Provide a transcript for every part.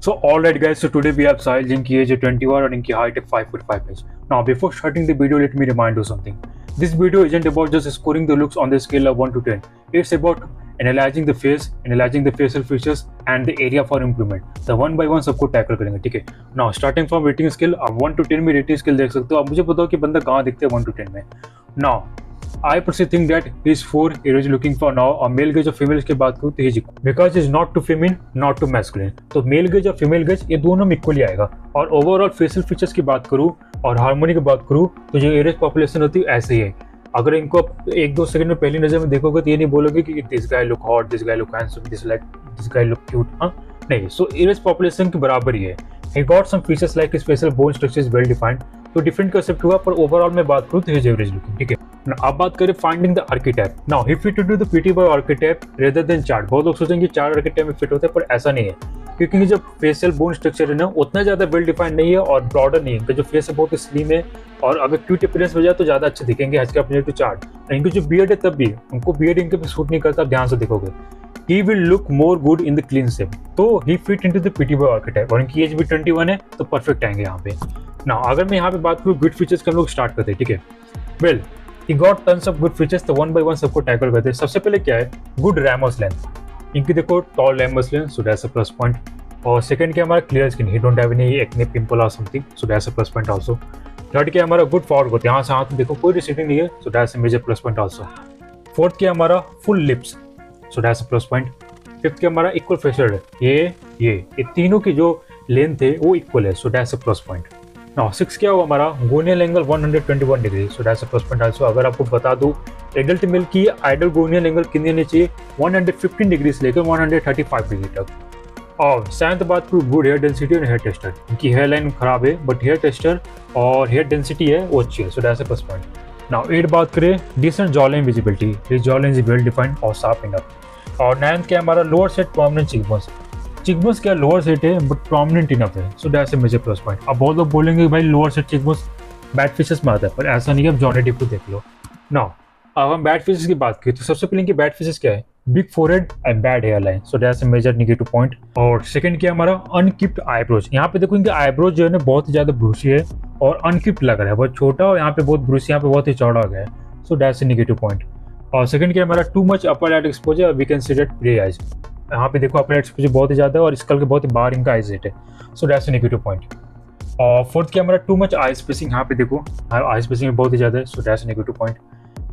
So alright guys, so today we have Sahil जिनकी as है 21 और इनकी हाइट है 5 foot 5 inch. Now before starting the video, let me remind you something. This video isn't about just scoring the looks on the scale of 1 to 10. It's about analyzing the face, analyzing the facial features and the area for improvement. The one by one सबको tackle करेंगे, ठीक है. Now starting from rating scale, आप 1 to 10 में rating scale देख सकते हो. आप मुझे बताओ कि बंदा कहाँ दिखता है 1 to 10 में. Now I personally think that he's 4. He is looking for now a male gaze और female की बात करूँ तो he's equal because he's not too feminine, not too masculine. तो male gaze और female gaze ये दोनों में इक्वली आएगा. और ओवरऑल फेशियल फीचर्स की बात करूँ और हार्मोनी की बात करूँ तो जो एवरेज पॉपुलेशन होती है ऐसे ही है. अगर इनको 1-2 सेकंड में पहली नजर में देखोगे तो ये नहीं बोलोगे कि this guy look hot, this guy look handsome, this guy look cute. हाँ नहीं, सो एवरेज पॉपुलेशन के बराबर ही है. He got some features like his facial bone structure is well defined. तो डिफरेंट कंसेप्ट हुआ, पर ओवरऑल में बात करूँ तो हिज एवरेज लुकिंग, ठीक है. अब बात करें finding the archetype. Now he fit into the pretty boy archetype rather than chart. बहुत लोग सोचेंगे चार्ट आर्किटाइप में फिट होता है, पर ऐसा नहीं है क्योंकि जो फेशियल बोन स्ट्रक्चर है ना उतना ज्यादा वेल डिफाइंड नहीं है और ब्रॉडर नहीं है. इनका जो फेस है बहुत स्लिम है और अगर क्यूट अपीयरेंस बजाय तो ज्यादा अच्छे दिखेंगे एज कम्पेयर टू चार्ट. इनकी जो बियर्ड है तब भी उनको बियर्ड इनके पे सूट नहीं करता, ध्यान से देखोगे. He will look more good in the clean shape. तो he fit into the pretty boy archetype और इनकी एज भी 21 है तो परफेक्ट आएंगे यहाँ पे. ना अगर मैं यहाँ पे बात करूँ गुड फीचर्स के हम लोग स्टार्ट करते हैं, ठीक है. Well he got tons of good features, तो वन बाय वन सबको टैकल करते हैं. सबसे पहले क्या है, गुड रैमस लेंथ. इनकी देखो tall ramus length, so that's a plus point. और सेकंड क्या हमारा clear skin, he don't have any acne pimple और something, so that's a plus point also. Third क्या हमारा गुड फॉर ग्रोथ, यहाँ से हाथ में देखो कोई रिसीविंग नहीं है, so that's a major plus point also. Fourth क्या हमारा full lips, so that's a plus point. Fifth क्या हमारा इक्वल फेशियल है, ये तीनों की जो लेंथ है वो इक्वल है, so that's a plus point. Now six क्या हुआ हमारा gonial angle 121 degree, so that's a plus point also. अगर आपको बता दूं एडल्ट मेल की आइडल गोनियल एंगल कितनी होनी चाहिए, 115 डिग्री से लेकर 135 डिग्री तक. और सेवंथ बात करूँ गुड हेयर डेंसिटी और हेयर टेक्सचर. इनकी हेयर लाइन खराब है बट हेयर टेक्सचर और हेयर डेंसिटी है वो अच्छी है, so that's a plus point. Now eight बात करें decent jaw line visibility, his jaw line is well defined और शार्प इनफ. और नाइन्थ क्या हमारा lower set prominent cheekbones. Cheekbones क्या लोअर सेट है बट प्रोमिनेंट इनफ है, so that's a major plus point. अब बहुत लोग बोलेंगे भाई लोअर सेट चिकबोन्स बैड फीचर्स में आता है, पर ऐसा नहीं है. अब जॉनी डिप को देख लो. नाउ अब हम बैड फीचर्स की बात करें तो सबसे पहले इनके बैड फीचर्स क्या है, big forehead and bad hair line, so that's a major negative point. और सेकंड क्या हमारा अनकिप्ड आईब्रोज. यहाँ पे देखो इनके आईब्रोज जो है ना बहुत ही ज्यादा ब्रूसी है और अनकिप्ड लग रहा है, बहुत छोटा और यहाँ पे बहुत ब्रूसी, यहाँ पे बहुत ही चौड़ा हो गया है, so that's a negative point. और सेकंड क्या हमारा too much upper light exposure, we can see that pre eyes. यहाँ पे देखो अपर लाइट एक्सपोजर बहुत ही ज्यादा है और स्कल के बहुत ही बाहर इनका आइज रेट है, so that's a negative point. और फोर्थ क्या हमारा टू मच आई स्पेसिंग. यहाँ पे देखो आई स्पेसिंग बहुत ही ज्यादा है, so that's a negative point.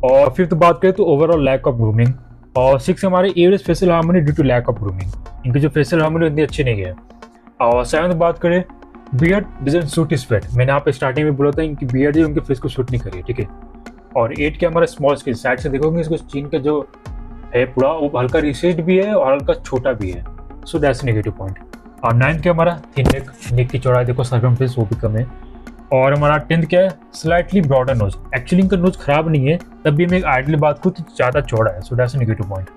और फिफ्थ बात करें तो ओवरऑल लैक ऑफ ग्रूमिंग. और सिक्स हमारे average facial harmony due to lack of grooming. इनकी जो फेशियल हार्मोनी इतनी अच्छी नहीं है. और सेवंथ बात करें beard doesn't suit his face. मैंने यहाँ पे स्टार्टिंग में बोला था इनकी बियर्ड उनके फेस को सूट नहीं करी है, ठीक है. और 8 क्या हमारा स्मॉल स्किन. साइड से देखोगे इसको चीन का जो है पूरा वो हल्का रिसेस्ड भी है और हल्का छोटा भी है, सो दैट्स नेगेटिव पॉइंट. और 9 क्या हमारा थिन नेक की चौड़ाई देखो सर्कमफ्रेंस वो भी कम है. और हमारा 10th क्या है स्लाइटली ब्रॉडर नोज. एक्चुअली इनका नोज खराब नहीं है, तब भी मैं एक आइडली बात करूँ तो ज़्यादा चौड़ा है, सो दैट्स नेगेटिव पॉइंट.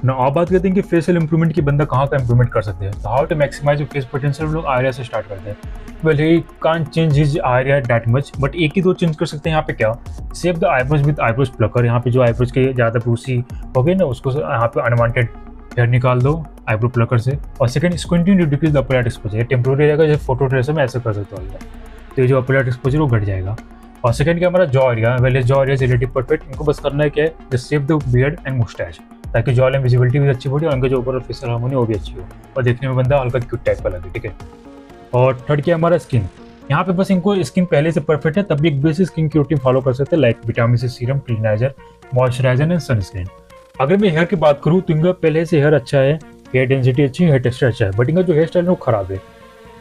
ना आप बात करते हैं कि फेशियल इंप्रूवमेंट की बंदा कहाँ का इंप्रूवमेंट कर सकते हैं, तो how to maximize face potential हम लोग आयरिया से स्टार्ट करते हैं. Well he can't change his eye area that much, but एक ही दो चेंज कर सकते हैं. यहाँ पे क्या save the eyebrows with eyebrows Plucker. यहाँ पे जो आईब्रोज के ज़्यादा ब्रूसी हो गए ना उसको यहाँ पे अनवांटेड हेयर निकाल दो आईब्रो प्लकर से. और second squinting to decrease the upper light exposure. Temporary रहेगा जैसे फोटो ट्रेसर में ऐसा कर सकते हो, तो ये जो अपर लाइट एक्सपोजर वो घट जाएगा. और सेकंड क्या हमारा jaw area. Well jaw area is relative perfect. इनको बस करना है क्या है just save the beard and moustache, ताकि जॉ लाइन विजिबिलिटी भी अच्छी बढ़े और उनका जो ओवरऑल फेशियल हार्मोनी वो भी अच्छी हो और देखने में बंदा हल्का क्यूट टाइप का लगे, ठीक है. और थर्ड क्या हमारा स्किन. यहाँ पे बस इनको स्किन पहले से परफेक्ट है, तब भी एक बेसिक स्किन की रूटीन फॉलो कर सकते हैं like vitamin C serum, cleanser, moisturizer and sunscreen. अगर मैं हेयर की बात करूँ तो इनका पहले से हेयर अच्छा है, हेयर डेंसिटी अच्छी है, हेयर टेक्सचर अच्छा है, बट इनका जो हेयर स्टाइल है वो खराब है.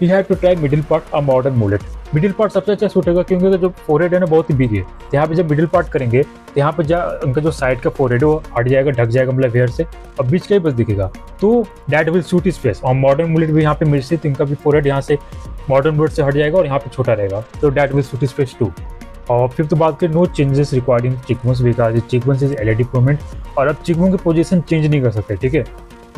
He have to try middle part a modern mullet. Middle part सबसे अच्छा सूट होगा क्योंकि जो फोरहेड है ना बहुत ही बिग है. तो यहाँ पे जब मिडिल पार्ट करेंगे तो यहाँ पे उनका जो साइड का फोरहेड है वो हट जाएगा, ढक जाएगा मतलब हेयर से, और बीच का ही बस दिखेगा, तो that will suit his face. और मॉडर्न मुलेट भी यहाँ पे मिल से, तो इनका भी फोरहेड यहाँ से मॉडर्न मुलेट से हट जाएगा और यहाँ पे छोटा रहेगा, तो that will suit his face too. और फिफ्थ बात करें no changes required in cheekbones because cheekbones is already prominent. और अब चिकबोन की पोजीशन चेंज नहीं कर सकते, ठीक है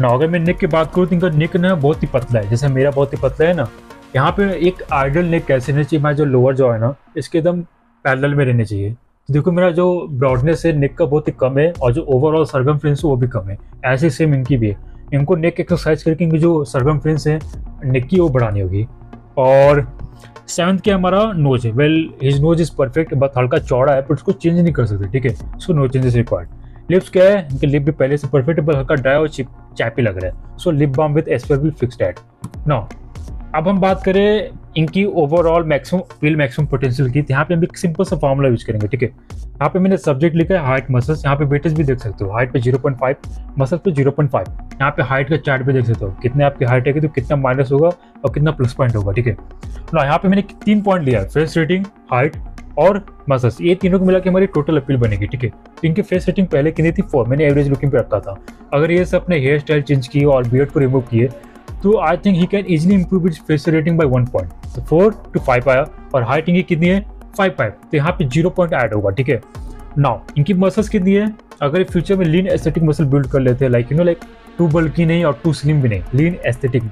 ना. अगर मैं नेक की बात करूँ तो इनका नेक ना बहुत ही पतला है, जैसे मेरा बहुत ही पतला है ना. यहाँ पे एक आइडल नेक कैसे रहना चाहिए, हमारा जो लोअर जॉ है ना इसके एकदम पैरेलल में रहने चाहिए. तो देखो मेरा जो ब्रॉडनेस है नेक का बहुत ही कम है और जो ओवरऑल सर्कमफ्रेंस है वो भी कम है, ऐसे सेम इनकी भी है. इनको नेक एक्सरसाइज करके इनकी जो सर्कमफ्रेंस है नेक की वो बढ़ानी होगी। और 7th क्या हमारा नोज है। Well his nose is perfect, but हल्का चौड़ा है, पर उसको चेंज नहीं कर सकते, ठीक है। So no changes required. Lips क्या है, इनके लिप भी पहले से परफेक्ट है, बस हल्का ड्राई और चैपी लग रहा है। So lip balm with SPF will fix that. Now अब हम बात करें इनकी ओवरऑल मैक्सिमम पोटेंशियल की। यहाँ पे हम एक सिंपल सा फॉर्मूला यूज करेंगे, ठीक है। यहाँ पे मैंने सब्जेक्ट लिखा है हाइट मसल्स, यहाँ पे वेटेज भी देख सकते हो, हाइट पे 0.5, मसल्स पे 0.5। यहाँ पे हाइट का चार्ट भी देख सकते हो, कितने आपकी हाइट है तो कितना माइनस होगा और कितना प्लस पॉइंट होगा, ठीक है ना। यहाँ पे मैंने 3 पॉइंट लिया है, फेस रेटिंग, हाइट और मसल्स, ये तीनों को मिला के हमारी टोटल अपील बनेगी, ठीक है। तो इनकी फेस रेटिंग पहले कितनी थी 4, मैंने एवरेज लुकिंग पे रखा था। अगर ये सब अपने हेयर स्टाइल चेंज किए और बियर्ड को रिमूव किए तो I think he can easily improve its face rating by 1 point. तो 4 to 5 आया, और हाइट इनकी कितनी है 5'5", तो यहाँ पे 0 पॉइंट ऐड होगा, ठीक है। नाउ इनकी मसल्स कितनी है, अगर फ्यूचर में लीन एस्थेटिक मसल बिल्ड कर लेते हैं, लाइक टू बल्की नहीं और टू स्लिम भी नहीं, लीन एस्थेटिक,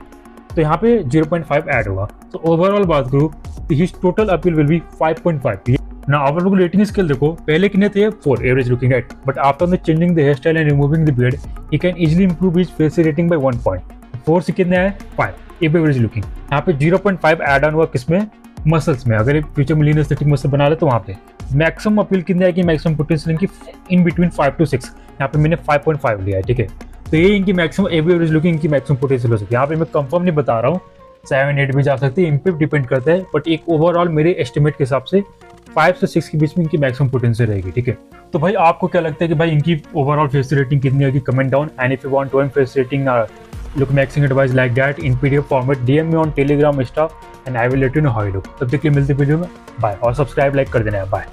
तो यहाँ पे 0.5 ऐड होगा। तो ओवरऑल बात करूँ तो his total appeal will be 5.5। ना आप लोग रेटिंग स्केल देखो, पहले कितने थे 4 average looking right, but after changing the hair style and removing the beard he can easily improve his face rating by 1 point. 4 से कितने आए 5, एवरेज लुकिंग। यहाँ पे 0.5 ऐड ऑन हुआ किसमें, मसल्स में। अगर फ्यूचर में लीन एस्थेटिक मसल बना ले तो वहाँ पे मैक्सिमम अपील कितनी आएगी, मैक्सिमम पोटेंशियल इनकी इन बिटवीन 5 to 6, यहाँ पे मैंने 5.5 लिया है, ठीक है। तो ये इनकी मैक्सिमम एवरेज लुकिंग इनकी मैक्सिमम पोटेंशियल हो सकती है। यहाँ पे मैं कंफर्म नहीं बता रहा हूँ, 7-8 भी जा सकती है, इन पे डिपेंड करता है, बट एक ओवरऑल मेरे एस्टिमेट के हिसाब से 5 से 6 के बीच में इनकी मैक्सिमम पोटेंशियल रहेगी, ठीक है। तो भाई आपको क्या लगता है कि भाई इनकी ओवरऑल फेस रेटिंग कितनी होगी, comment down. And if you want to face rating look maxing advice like that in PDF format, DM me on Telegram, Insta, and I will let you know how you look. तब तक के लिए मिलते video में, bye. और subscribe like कर देना है, बाय।